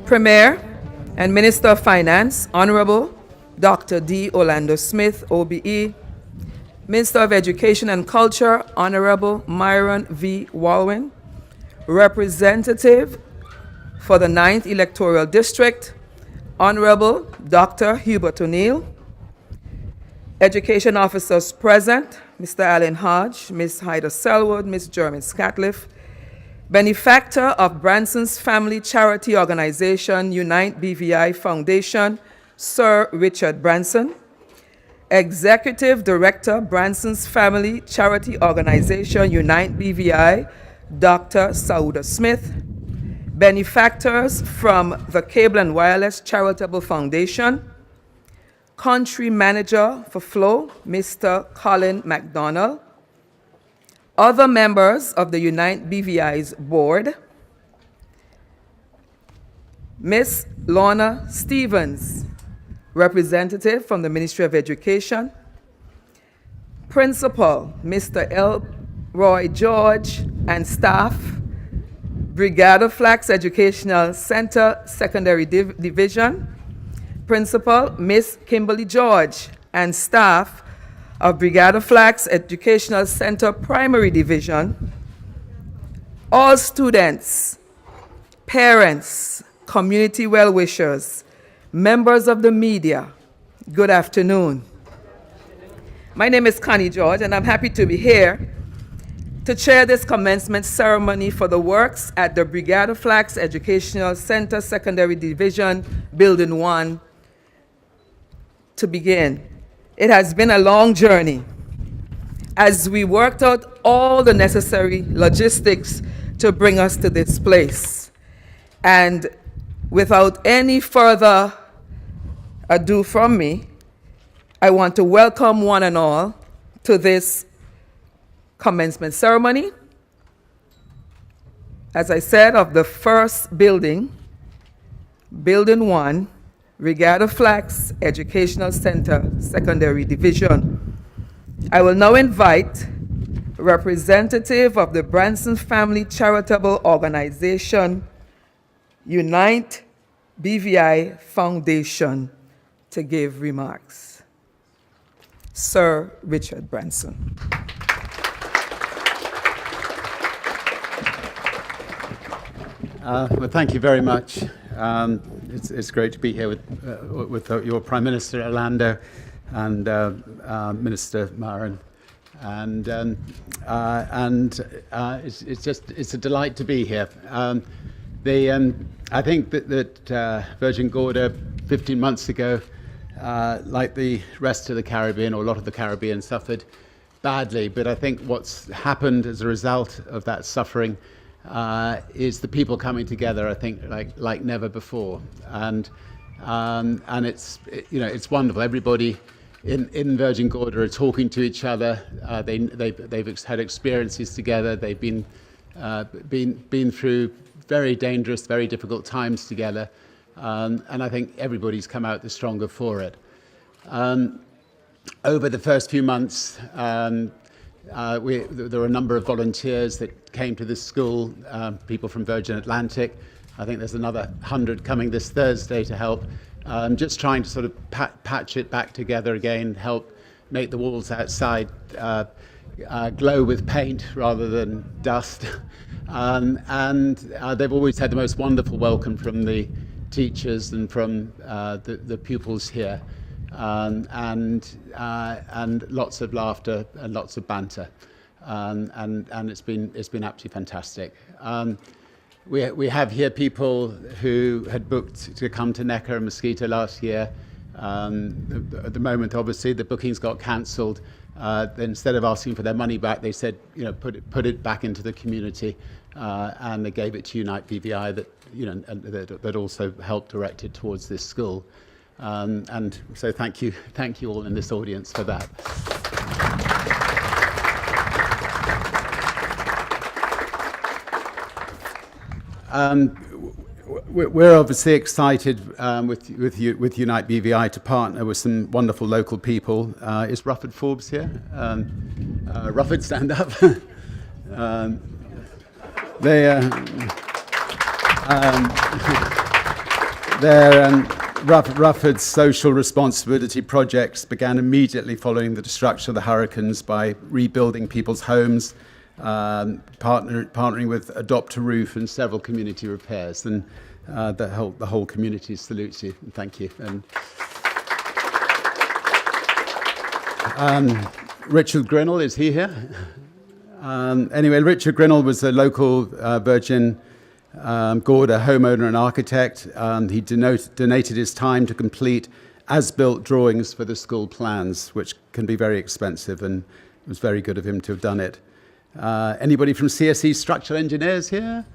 Premier and Minister of Finance, Honorable Dr. D. Orlando Smith, OBE, Minister of Education and Culture, Honorable Myron V. Walwyn, Representative for the 9th Electoral District, Honorable Dr. Hubert O'Neill, Education Officers present, Mr. Alan Hodge, Ms. Haida Selwood, Ms. Jeremy Scatliff, Benefactor of Branson's family charity organization, UniteBVI Foundation, Sir Richard Branson, Executive Director, Branson's family charity organization, UniteBVI, Dr. Sauda Smith, benefactors from the Cable and Wireless Charitable Foundation, Country Manager for Flow, Mr. Colin McDonald, other members of the UniteBVI's board, Ms. Lorna Stevens, representative from the Ministry of Education, Principal Mr. L. Roy George and staff, Bregado Flax Educational Center Secondary Division, Principal Ms. Kimberly George and staff of Bregado Flax Educational Center Primary Division, all students, parents, community well-wishers, members of the media, good afternoon. My name is Connie George, and I'm happy to be here to chair this commencement ceremony for the works at the Bregado Flax Educational Center Secondary Division, Building 1, to begin. It has been a long journey as we worked out all the necessary logistics to bring us to this place. And without any further ado from me, I want to welcome one and all to this commencement ceremony, as I said, of the first building, Building 1, Bregado Flax Educational Center Secondary Division. I will now invite a representative of the Branson Family Charitable Organization, UniteBVI Foundation, to give remarks. Sir Richard Branson. Well, thank you very much. It's great to be here with your Prime Minister Orlando and Minister Myron, and it's a delight to be here. I think that Virgin Gorda 15 months ago, like the rest of the Caribbean, or a lot of the Caribbean, suffered badly. But I think what's happened as a result of that suffering is the people coming together, I think, like never before, and it's wonderful. Everybody in Virgin Gorda are talking to each other. They've had experiences together. They've been through very dangerous, very difficult times together, and I think everybody's come out the stronger for it. Over the first few months, there were a number of volunteers that came to this school, people from Virgin Atlantic. I think there's another 100 coming this Thursday to help, just trying to sort of patch it back together again, help make the walls outside glow with paint rather than dust. And they've always had the most wonderful welcome from the teachers and from the pupils here. And lots of laughter and lots of banter, and it's been absolutely fantastic. We have here people who had booked to come to Necker and Mosquito last year. At the moment, obviously, the bookings got cancelled. Instead of asking for their money back, they said, put it back into the community, and they gave it to UniteBVI that also helped direct it towards this school. And so thank you all in this audience for that. We're obviously excited with UniteBVI to partner with some wonderful local people. Is Rufford Forbes here? Rufford, stand up. Rufford's social responsibility projects began immediately following the destruction of the hurricanes by rebuilding people's homes, partnering with Adopt a Roof and several community repairs. And the whole community salutes you. And thank you. And Richard Grinnell, is he here? Anyway, Richard Grinnell was a local Virgin Gorda homeowner and architect. He donated his time to complete as-built drawings for the school plans, which can be very expensive, and it was very good of him to have done it. Anybody from CSE Structural Engineers here?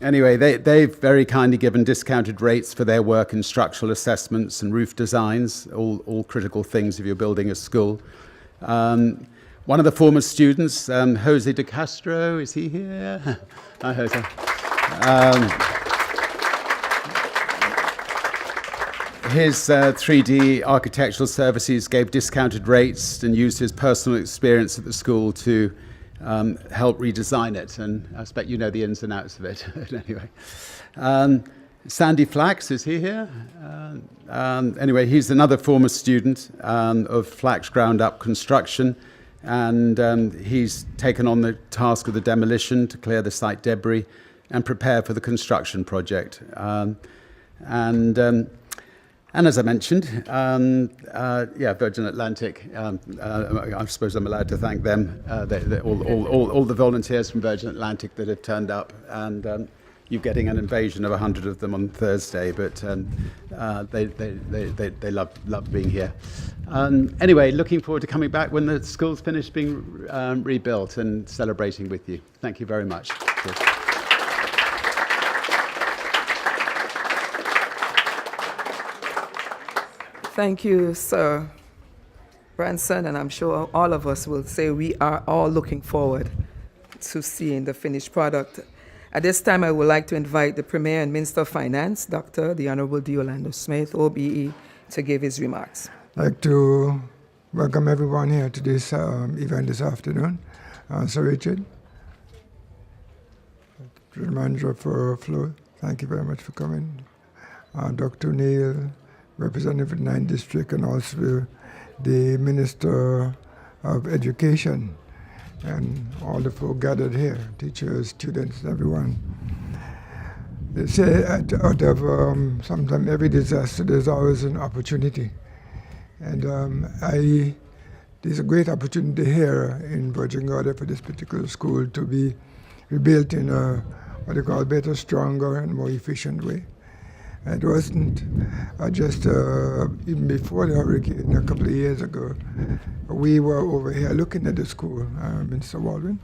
Anyway, they've very kindly given discounted rates for their work in structural assessments and roof designs, all critical things if you're building a school. One of the former students, Jose de Castro, is he here? Hi, Jose. His 3D architectural services gave discounted rates and used his personal experience at the school to help redesign it. And I expect you know the ins and outs of it. Anyway. Sandy Flax, is he here? Anyway, he's another former student of Flax Ground Up Construction. And he's taken on the task of the demolition to clear the site debris and prepare for the construction project. And as I mentioned, Virgin Atlantic, I suppose I'm allowed to thank them, all the volunteers from Virgin Atlantic that have turned up, and you're getting an invasion of 100 of them on Thursday, but they love being here. Anyway, looking forward to coming back when the school's finished being rebuilt and celebrating with you. Thank you very much. Cheers. Thank you, Sir Branson, and I'm sure all of us will say we are all looking forward to seeing the finished product. At this time, I would like to invite the Premier and Minister of Finance, the Honorable D. Orlando Smith, OBE, to give his remarks. I'd like to welcome everyone here to this event this afternoon. Sir Richard, Manager for Flow, thank you very much for coming. Dr. Neil, Representative of the 9th District, and also the Minister of Education, and all the folk gathered here, teachers, students, everyone. They say out of sometimes every disaster, there's always an opportunity. And there's a great opportunity here in Virgin Gorda for this particular school to be rebuilt in a, what they call, better, stronger, and more efficient way. It wasn't just even before the hurricane a couple of years ago, we were over here looking at the school, Mr. Waldron,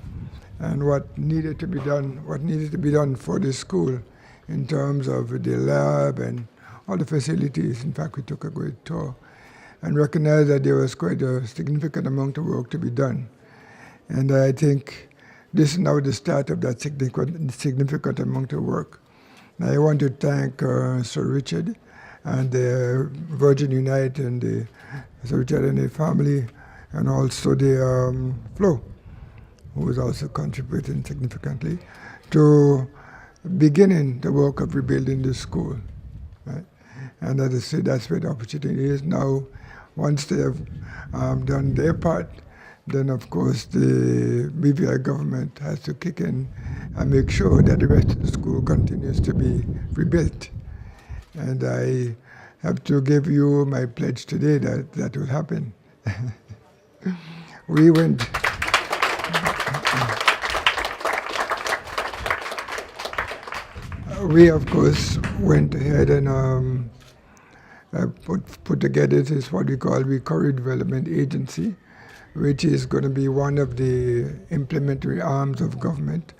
and what needed to be done for the school in terms of the lab and all the facilities. In fact, we took a great tour and recognized that there was quite a significant amount of work to be done. And I think this is now the start of that significant amount of work. Now, I want to thank Sir Richard and the Virgin Unite and the Sir Richard and the family, and also the Flo, who is also contributing significantly to beginning the work of rebuilding the school. Right? And as I said, that's where the opportunity is now. Once they have done their part, then of course the BVI government has to kick in and make sure that the rest of the school continues to be rebuilt. And I have to give you my pledge today that that will happen. We of course went ahead and put together this what we call Recovery Development Agency, which is going to be one of the implementary arms of government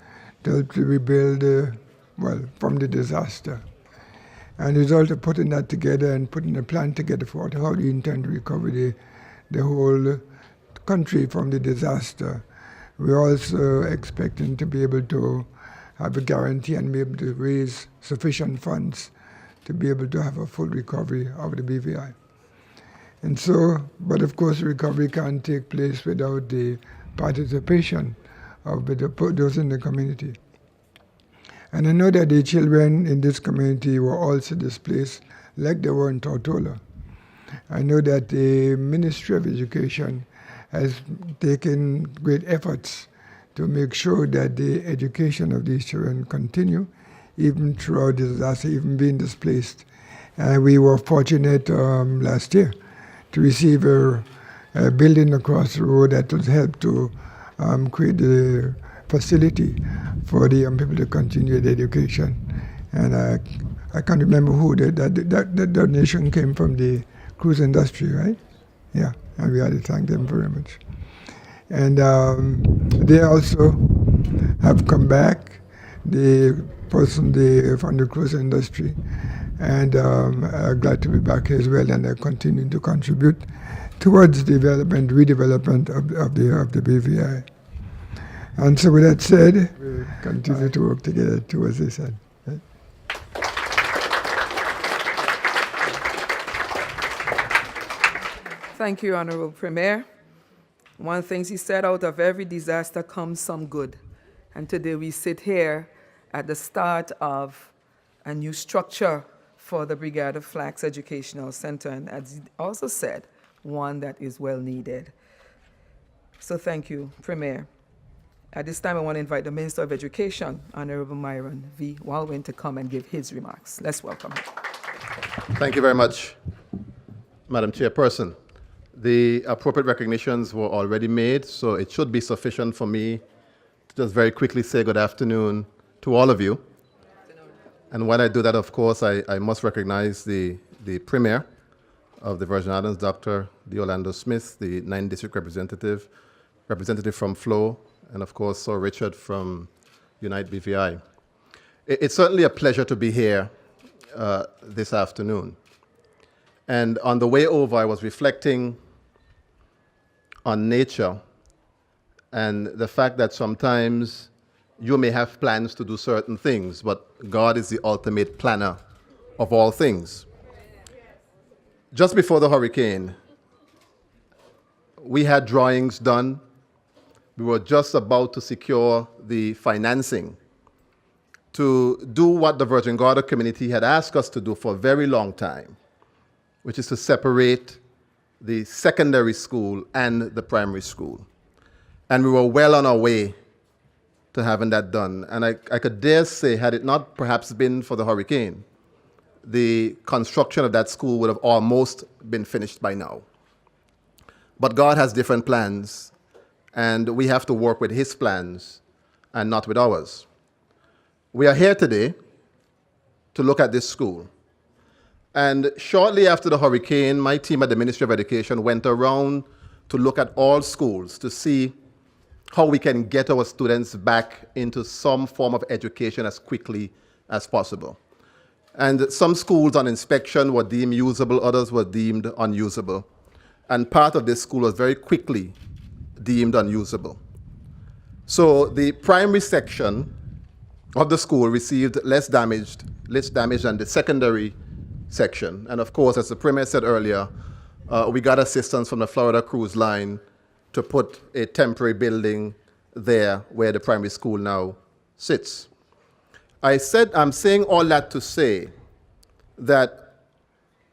to help to rebuild, from the disaster. And the result of putting that together and putting a plan together for how we intend to recover the whole country from the disaster, we're also expecting to be able to have a guarantee and be able to raise sufficient funds to be able to have a full recovery of the BVI. And so, but of course, recovery can't take place without the participation of those in the community. And I know that the children in this community were also displaced like they were in Tortola. I know that the Ministry of Education has taken great efforts to make sure that the education of these children continue even throughout the disaster, even being displaced. And we were fortunate last year to receive a building across the road that would help to create the facility for the young people to continue their education. And I can't remember who that donation came from, the cruise industry, right? Yeah, and we had to thank them very much. And they also have come back, the person from the cruise industry, and glad to be back as well, and they're continuing to contribute towards redevelopment of the BVI. And so with that said, we continue to work together towards this end. Right? Thank you, Honorable Premier. One thing he said, out of every disaster comes some good. And today we sit here at the start of a new structure for the Bregado Flax Educational Center, and as he also said, one that is well needed. So thank you, Premier. At this time, I want to invite the Minister of Education, Honorable Myron V. Walwyn, to come and give his remarks. Let's welcome him. Thank you very much, Madam Chairperson. The appropriate recognitions were already made, so it should be sufficient for me to just very quickly say good afternoon to all of you. And when I do that, of course, I must recognize the Premier of the Virgin Islands, Dr. Orlando Smith, the 9th District Representative from Flo, and of course, Sir Richard from UniteBVI. It's certainly a pleasure to be here this afternoon. And on the way over, I was reflecting on nature and the fact that sometimes you may have plans to do certain things, but God is the ultimate planner of all things. Just before the hurricane, we had drawings done. We were just about to secure the financing to do what the Virgin Gorda community had asked us to do for a very long time, which is to separate the secondary school and the primary school. And we were well on our way to having that done. And I could dare say, had it not perhaps been for the hurricane, the construction of that school would have almost been finished by now. But God has different plans, and we have to work with His plans and not with ours. We are here today to look at this school. And shortly after the hurricane, my team at the Ministry of Education went around to look at all schools to see how we can get our students back into some form of education as quickly as possible. And some schools on inspection were deemed usable, others were deemed unusable. And part of this school was very quickly deemed unusable. So the primary section of the school received less damage than the secondary section. And of course, as the Premier said earlier, we got assistance from the Florida Cruise Line to put a temporary building there where the primary school now sits. I'm saying all that to say that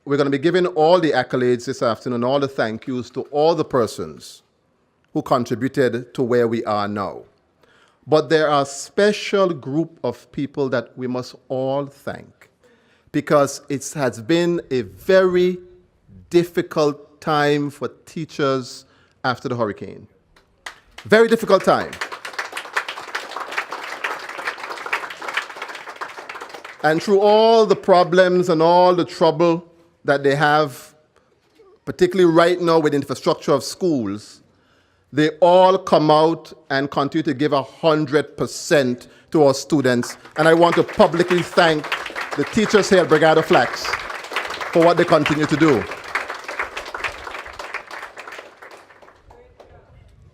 we're going to be giving all the accolades this afternoon, all the thank yous to all the persons who contributed to where we are now. But there are a special group of people that we must all thank, because it has been a very difficult time for teachers after the hurricane. Very difficult time. And through all the problems and all the trouble that they have, particularly right now with the infrastructure of schools, they all come out and continue to give 100% to our students. And I want to publicly thank the teachers here at Bregado Flax for what they continue to do.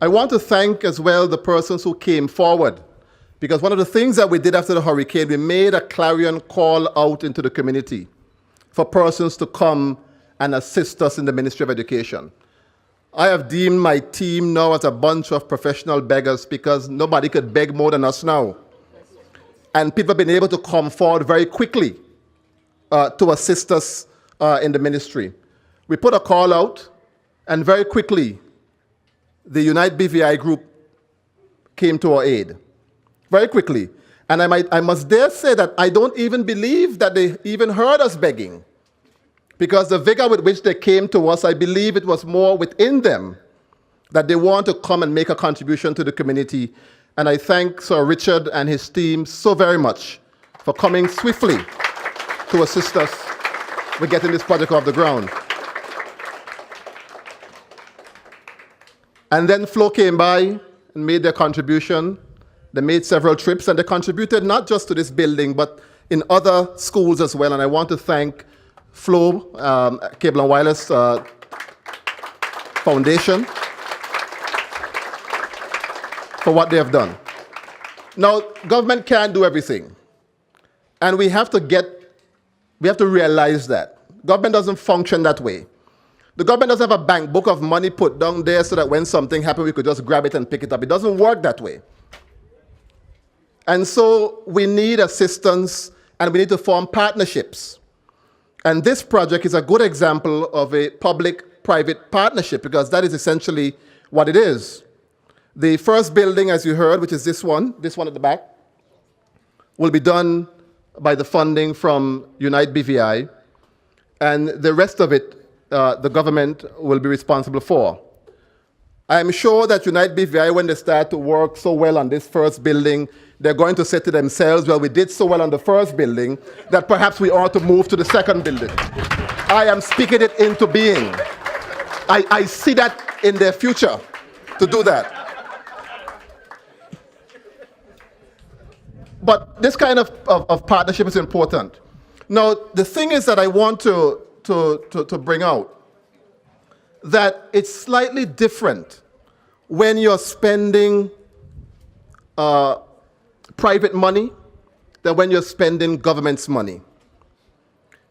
I want to thank as well the persons who came forward, because one of the things that we did after the hurricane, we made a clarion call out into the community for persons to come and assist us in the Ministry of Education. I have deemed my team now as a bunch of professional beggars, because nobody could beg more than us now. and people have been able to come forward very quickly to assist us in the ministry. We put a call out, and very quickly, the UniteBVI group came to our aid. Very quickly. And I must dare say that I don't even believe that they even heard us begging. Because the vigor with which they came to us, I believe it was more within them that they want to come and make a contribution to the community. And I thank Sir Richard and his team so very much for coming swiftly to assist us with getting this project off the ground. And then Flo came by and made their contribution. They made several trips, and they contributed not just to this building, but in other schools as well. And I want to thank Flo, Cable and Wireless Foundation, for what they have done. Now, government can't do everything. And we have to realize that. Government doesn't function that way. The government doesn't have a bank book of money put down there so that when something happens, we could just grab it and pick it up. It doesn't work that way. And so we need assistance, and we need to form partnerships. And this project is a good example of a public-private partnership, because that is essentially what it is. The first building, as you heard, which is this one at the back, will be done by the funding from UniteBVI, and the rest of it, the government will be responsible for. I'm sure that UniteBVI, when they start to work so well on this first building, they're going to say to themselves, well, we did so well on the first building that perhaps we ought to move to the second building. I am speaking it into being. I see that in their future to do that. But this kind of partnership is important. Now, the thing is that I want to bring out, that it's slightly different when you're spending private money than when you're spending government's money.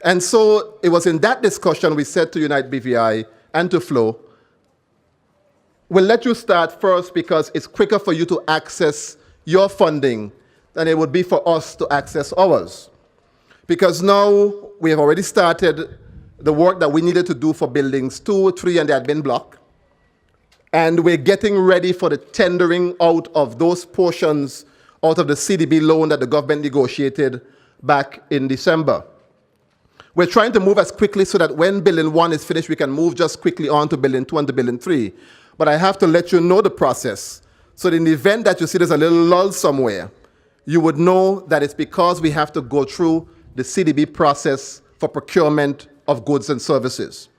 And so it was in that discussion we said to UniteBVI and to Flo, we'll let you start first because it's quicker for you to access your funding than it would be for us to access ours. Because now we have already started the work that we needed to do for buildings 2, 3, and the admin block. And we're getting ready for the tendering out of those portions out of the CDB loan that the government negotiated back in December. We're trying to move as quickly so that when Building 1 is finished, we can move just quickly on to Building 2 and to Building 3. But I have to let you know the process. So in the event that you see there's a little lull somewhere, you would know that it's because we have to go through the CDB process for procurement of goods and services.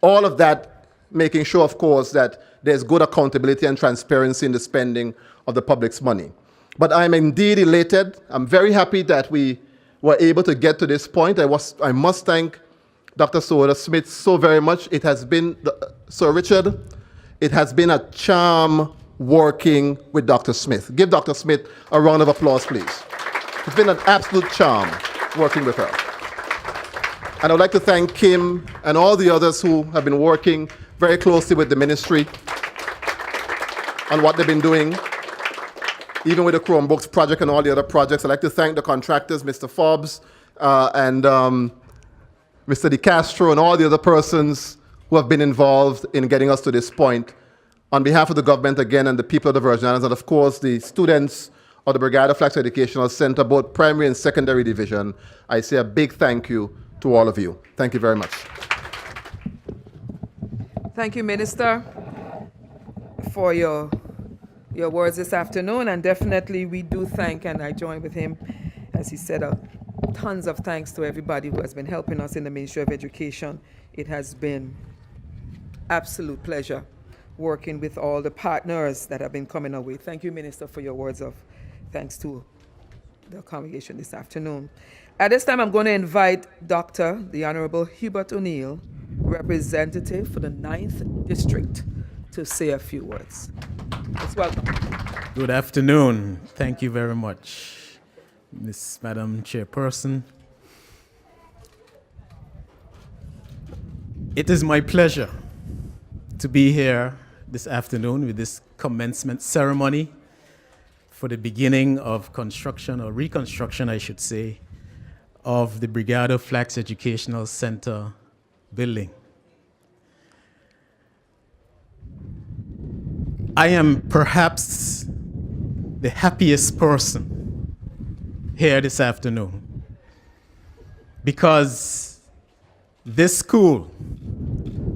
All of that making sure, of course, that there's good accountability and transparency in the spending of the public's money. But I'm indeed elated. I'm very happy that we were able to get to this point. I must thank Dr. Soda Smith so very much. It has been, Sir Richard, it has been a charm working with Dr. Smith. Give Dr. Smith a round of applause, please. It's been an absolute charm working with her. And I would like to thank Kim and all the others who have been working very closely with the ministry on what they've been doing, even with the Chromebooks project and all the other projects. I'd like to thank the contractors, Mr. Forbes and Mr. DeCastro and all the other persons who have been involved in getting us to this point. On behalf of the government, again, and the people of the Virgin Islands, and of course the students of the Bregado Flax Educational Center, both primary and secondary division, I say a big thank you to all of you. Thank you very much. Thank you, Minister, for your words this afternoon, and definitely we do thank, and I join with him, as he said, tons of thanks to everybody who has been helping us in the Ministry of Education. It has been absolute pleasure working with all the partners that have been coming our way. Thank you, Minister, for your words of thanks to the congregation this afternoon. At this time, I'm going to invite Dr. the Honorable Hubert O'Neill, representative for the 9th District, to say a few words. Let's welcome. Good afternoon. Thank you very much, Madam Chairperson. It is my pleasure to be here this afternoon with this commencement ceremony for the beginning of construction, or reconstruction, I should say, of the Bregado Flax Educational Center building. I am perhaps the happiest person here this afternoon because this school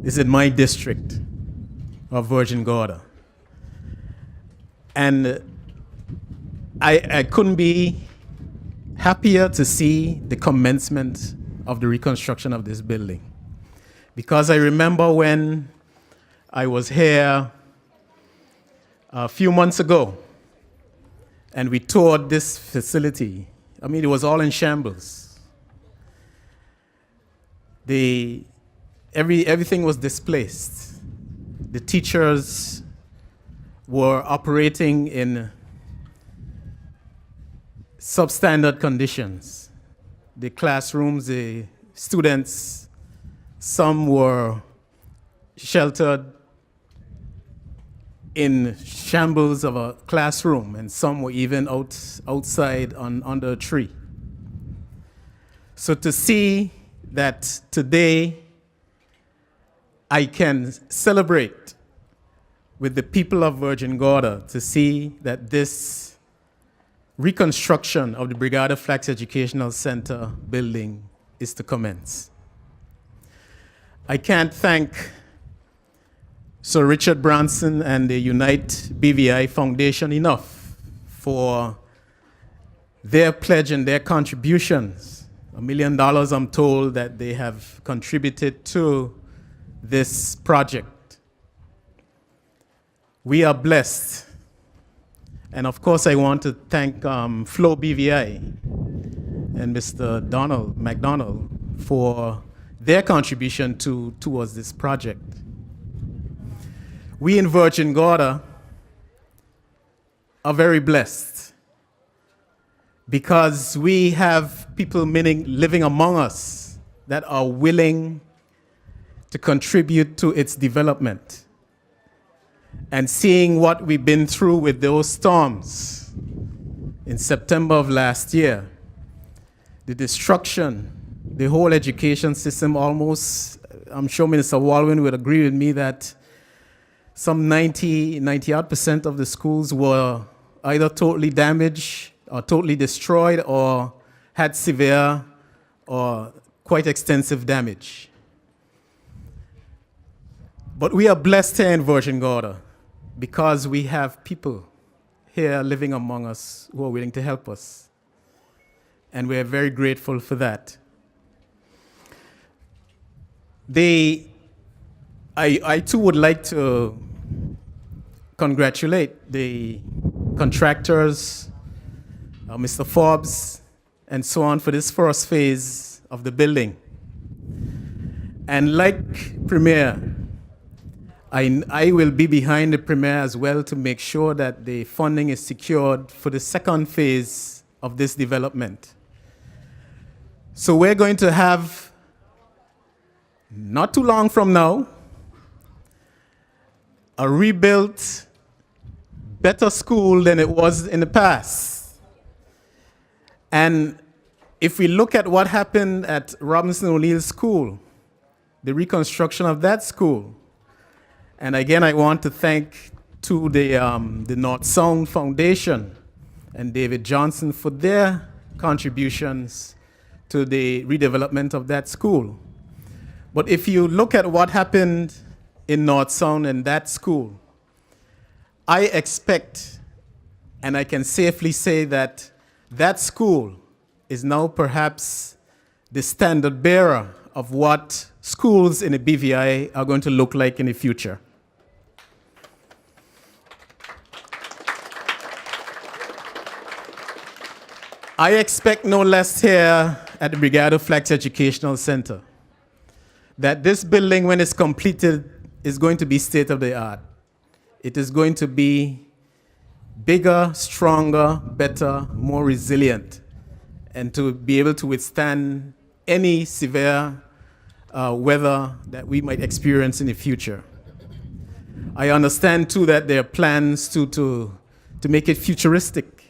is in my district of Virgin Gorda. And I couldn't be happier to see the commencement of the reconstruction of this building. Because I remember when I was here a few months ago and we toured this facility. I mean, it was all in shambles. Everything was displaced. The teachers were operating in substandard conditions. The classrooms, the students, some were sheltered in shambles of a classroom, and some were even outside under a tree. So to see that today I can celebrate with the people of Virgin Gorda, to see that this reconstruction of the Bregado Flax Educational Center building is to commence. I can't thank Sir Richard Branson and the UniteBVI Foundation enough for their pledge and their contributions. $1 million, I'm told, that they have contributed to this project. We are blessed. And of course, I want to thank Flow BVI and Mr. McDonald for their contribution towards this project. We in Virgin Gorda are very blessed because we have people living among us that are willing to contribute to its development. And seeing what we've been through with those storms in September of last year, the destruction, the whole education system almost, I'm sure Minister Walwyn would agree with me that some 90% of the schools were either totally damaged or totally destroyed or had severe or quite extensive damage. But we are blessed here in Virgin Gorda because we have people here living among us who are willing to help us. And we're very grateful for that. I too would like to congratulate the contractors, Mr. Forbes, and so on, for this first phase of the building. And like Premier, I will be behind the Premier as well to make sure that the funding is secured for the second phase of this development. So we're going to have, not too long from now, a rebuilt, better school than it was in the past. And if we look at what happened at Robinson O'Neill School, the reconstruction of that school, and again, I want to thank the North Sound Foundation and David Johnson for their contributions to the redevelopment of that school. But if you look at what happened in North Sound and that school, I expect, and I can safely say that that school is now perhaps the standard bearer of what schools in the BVI are going to look like in the future. I expect no less here at the Bregado Flax Educational Center that this building, when it's completed, is going to be state-of-the-art. It is going to be bigger, stronger, better, more resilient, and to be able to withstand any severe weather that we might experience in the future. I understand, too, that there are plans to make it futuristic.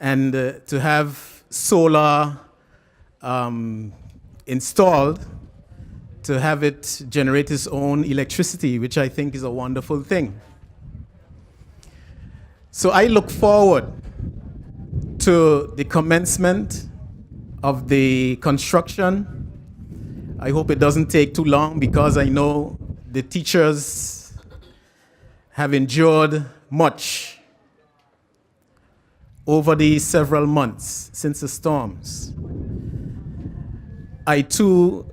and to have solar installed to have it generate its own electricity, which I think is a wonderful thing. So I look forward to the commencement of the construction. I hope it doesn't take too long because I know the teachers have endured much over these several months since the storms. I too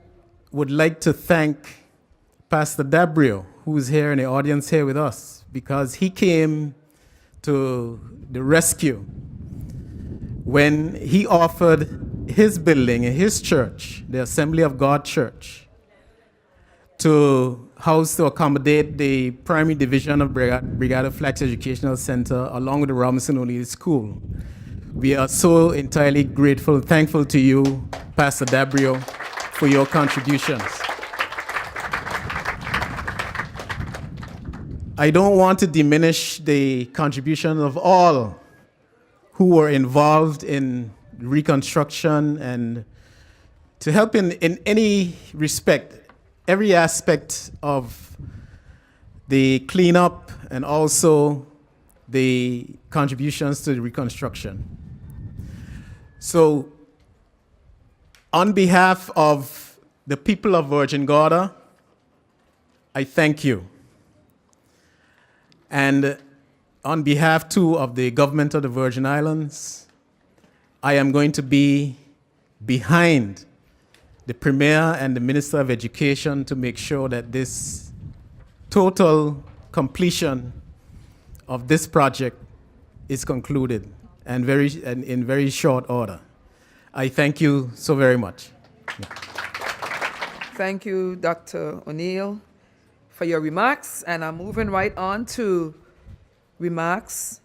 would like to thank Pastor Dabrio, who is here in the audience here with us, because he came to the rescue when he offered his building in his church, the Assembly of God Church, to accommodate the primary division of Bregado Flax Educational Center along with the Robinson O'Neill School. We are so entirely grateful, thankful to you, Pastor Dabrio, for your contributions. I don't want to diminish the contribution of all who were involved in reconstruction and to help in any respect, every aspect of the cleanup and also the contributions to the reconstruction. So, on behalf of the people of Virgin Gorda, I thank you. And on behalf, too, of the government of the Virgin Islands, I am going to be behind the Premier and the Minister of Education to make sure that this total completion of this project is concluded and in very short order. I thank you so very much. Thank you, Dr. O'Neill, for your remarks. And I'm moving right on to remarks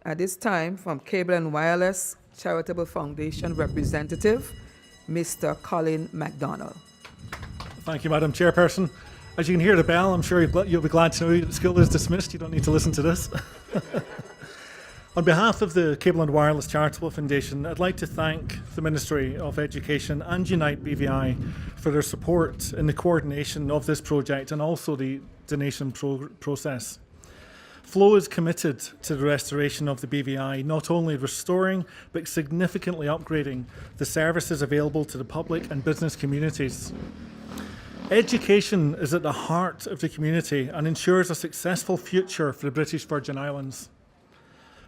at this time from Cable and Wireless Charitable Foundation representative, Mr. Colin MacDonald. Thank you, Madam Chairperson. As you can hear the bell, I'm sure you'll be glad to know that school is dismissed. You don't need to listen to this. On behalf of the Cable and Wireless Charitable Foundation, I'd like to thank the Ministry of Education and UniteBVI for their support in the coordination of this project and also the donation process. Flow is committed to the restoration of the BVI, not only restoring, but significantly upgrading the services available to the public and business communities. Education is at the heart of the community and ensures a successful future for the British Virgin Islands.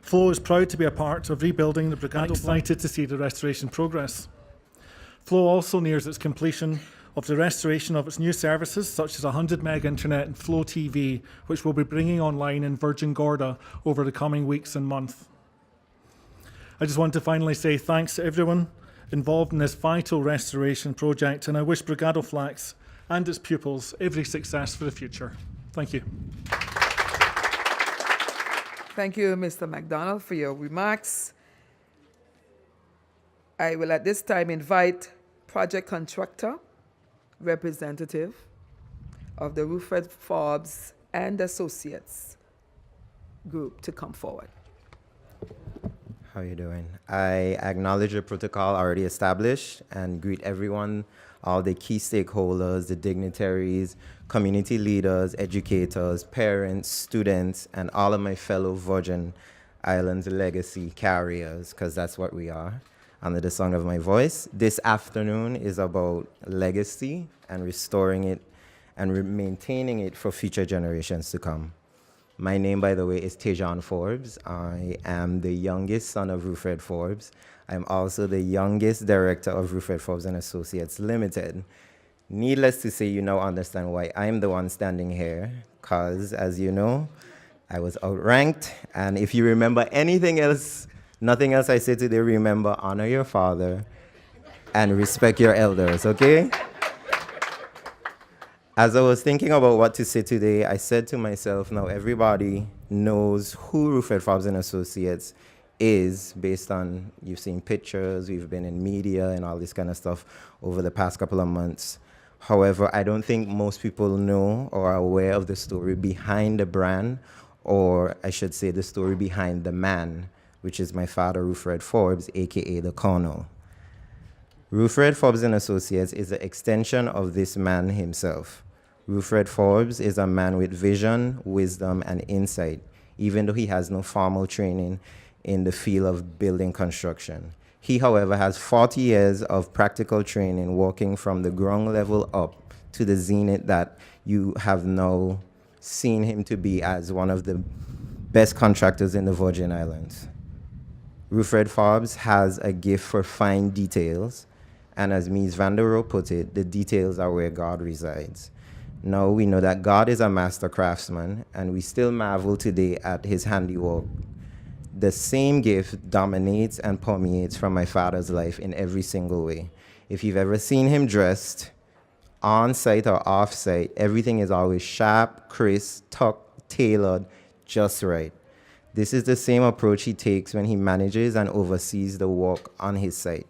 Flow is proud to be a part of rebuilding the Bregado, excited to see the restoration progress. Flow also nears its completion of the restoration of its new services, such as 100 meg internet and Flow TV, which we'll be bringing online in Virgin Gorda over the coming weeks and months. I just want to finally say thanks to everyone involved in this vital restoration project, and I wish Bregado Flax and its pupils every success for the future. Thank you. Thank you, Mr. MacDonald, for your remarks. I will at this time invite project contractor, representative of the Rutherford Forbes and Associates group to come forward. How are you doing? I acknowledge the protocol already established and greet everyone, all the key stakeholders, the dignitaries, community leaders, educators, parents, students, and all of my fellow Virgin Islands legacy carriers, because that's what we are, under the sound of my voice. This afternoon is about legacy and restoring it and maintaining it for future generations to come. My name, by the way, is Tejan Forbes. I am the youngest son of Rutherford Forbes. I'm also the youngest director of Rutherford Forbes and Associates Limited. Needless to say, you now understand why I'm the one standing here, because, as you know, I was outranked. And if you remember anything else, nothing else I say today, remember, honor your father and respect your elders, okay? As I was thinking about what to say today, I said to myself, now everybody knows who Rutherford Forbes and Associates is based on, you've seen pictures, we've been in media and all this kind of stuff over the past couple of months. However, I don't think most people know or are aware of the story behind the brand, or I should say the story behind the man, which is my father, Rufred Forbes, aka the Colonel. Rufred Forbes and Associates is an extension of this man himself. Rufred Forbes is a man with vision, wisdom, and insight, even though he has no formal training in the field of building construction. He, however, has 40 years of practical training working from the ground level up to the zenith that you have now seen him to be as one of the best contractors in the Virgin Islands. Rufred Forbes has a gift for fine details, and as Mies van der Rohe put it, the details are where God resides. Now we know that God is a master craftsman, and we still marvel today at his handiwork. The same gift dominates and permeates from my father's life in every single way. If you've ever seen him dressed, on-site or off-site, everything is always sharp, crisp, tucked, tailored, just right. This is the same approach he takes when he manages and oversees the work on his site.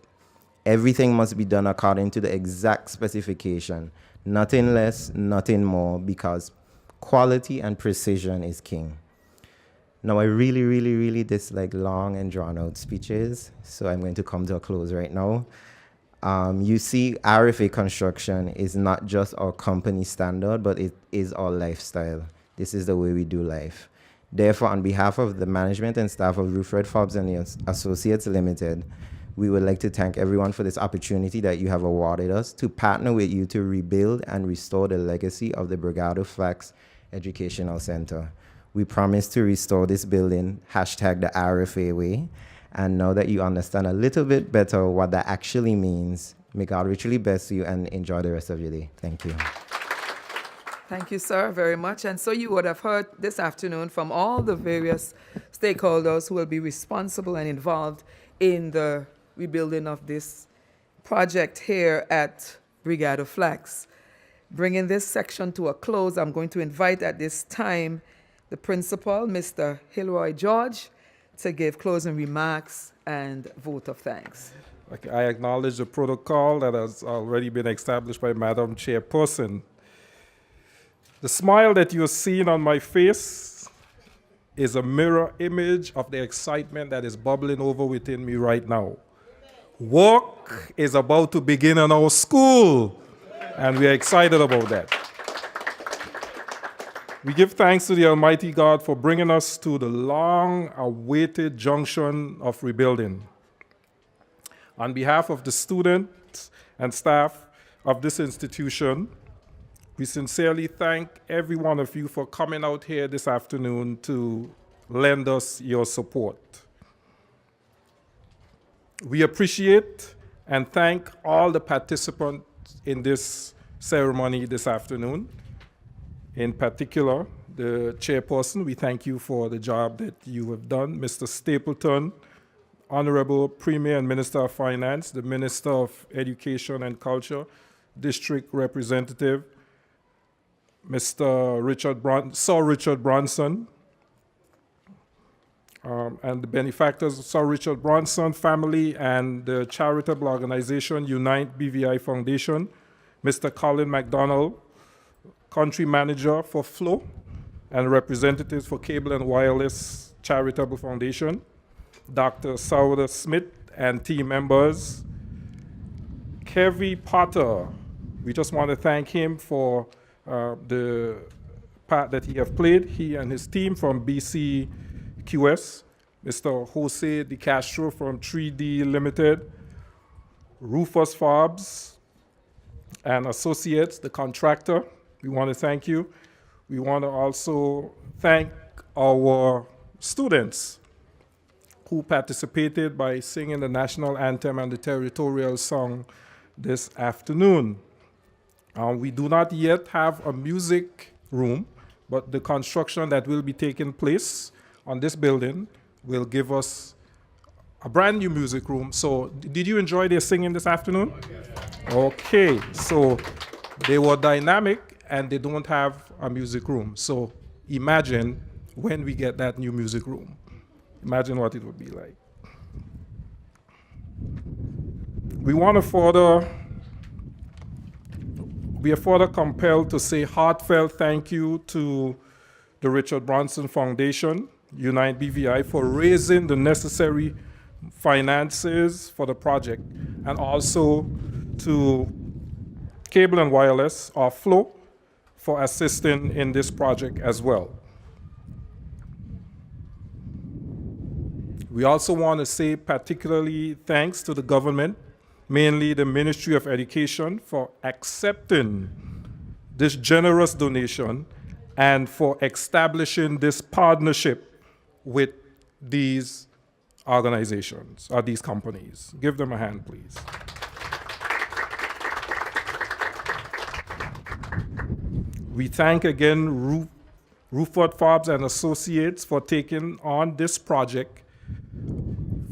Everything must be done according to the exact specification, nothing less, nothing more, because quality and precision is king. Now, I really dislike long and drawn-out speeches, so I'm going to come to a close right now. You see, RFA construction is not just our company standard, but it is our lifestyle. This is the way we do life. Therefore, on behalf of the management and staff of Rufred Forbes and Associates Limited, we would like to thank everyone for this opportunity that you have awarded us to partner with you to rebuild and restore the legacy of the Bregado Flax Educational Center. We promise to restore this building, hashtag the RFA way. And now that you understand a little bit better what that actually means, may God richly bless you and enjoy the rest of your day. Thank you. Thank you, sir, very much. And so you would have heard this afternoon from all the various stakeholders who will be responsible and involved in the rebuilding of this project here at Bregado Flax. Bringing this section to a close, I'm going to invite at this time the principal, Mr. Hilroy George, to give closing remarks and vote of thanks. Okay, I acknowledge the protocol that has already been established by Madam Chairperson. The smile that you're seeing on my face is a mirror image of the excitement that is bubbling over within me right now. Work is about to begin in our school, and we are excited about that. We give thanks to the Almighty God for bringing us to the long-awaited junction of rebuilding. On behalf of the students and staff of this institution, we sincerely thank every one of you for coming out here this afternoon to lend us your support. We appreciate and thank all the participants in this ceremony this afternoon. In particular, the chairperson, we thank you for the job that you have done. Mr. Stapleton, Honorable Premier and Minister of Finance, the Minister of Education and Culture, District Representative, Mr. Sir Richard Branson, and the benefactors, Sir Richard Branson family and the charitable organization UniteBVI Foundation, Mr. Colin McDonald, Country Manager for Flow, and representatives for Cable and Wireless Charitable Foundation, Dr. Sauda Smith and team members, Kevin Potter. We just want to thank him for the part that he have played, he and his team from BCQS, Mr. Jose De Castro from 3D Limited, Rufus Forbes and Associates, the contractor. We want to thank you. We want to also thank our students who participated by singing the national anthem and the territorial song this afternoon. We do not yet have a music room, but the construction that will be taking place on this building will give us a brand new music room. So did you enjoy their singing this afternoon? Okay, so they were dynamic and they don't have a music room. So imagine when we get that new music room. Imagine what it would be like. We are further compelled to say heartfelt thank you to the Richard Branson Foundation UniteBVI for raising the necessary finances for the project, and also to Cable and Wireless, or Flow, for assisting in this project as well. We also want to say particularly thanks to the government, mainly the Ministry of Education, for accepting this generous donation and for establishing this partnership with these organizations or these companies. Give them a hand, please. We thank again Ruford Forbes and Associates for taking on this project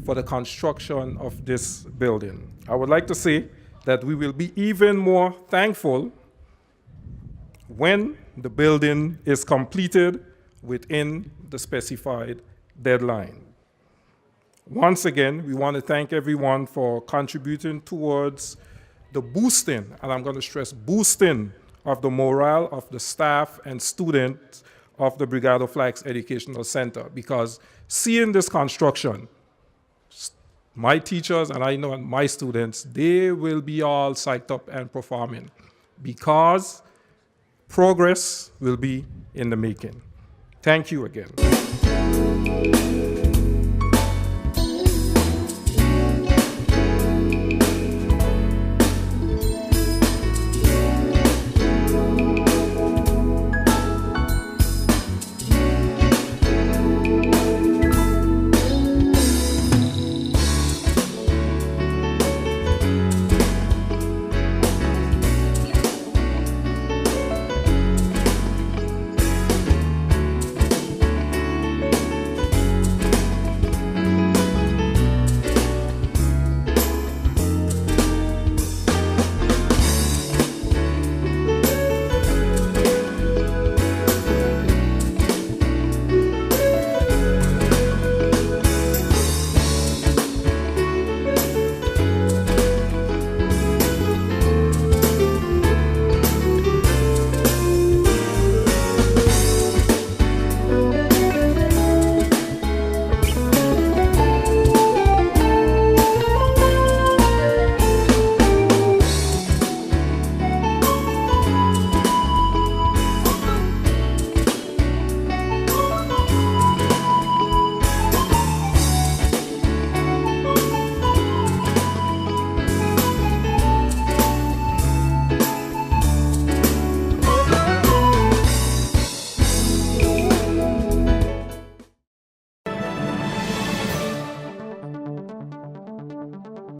for the construction of this building. I would like to say that we will be even more thankful when the building is completed within the specified deadline. Once again, we want to thank everyone for contributing towards the boosting, and I'm going to stress boosting, of the morale of the staff and students of the Bregado Flax Educational Center, because seeing this construction, my teachers and I know my students, they will be all psyched up and performing, because progress will be in the making. Thank you again.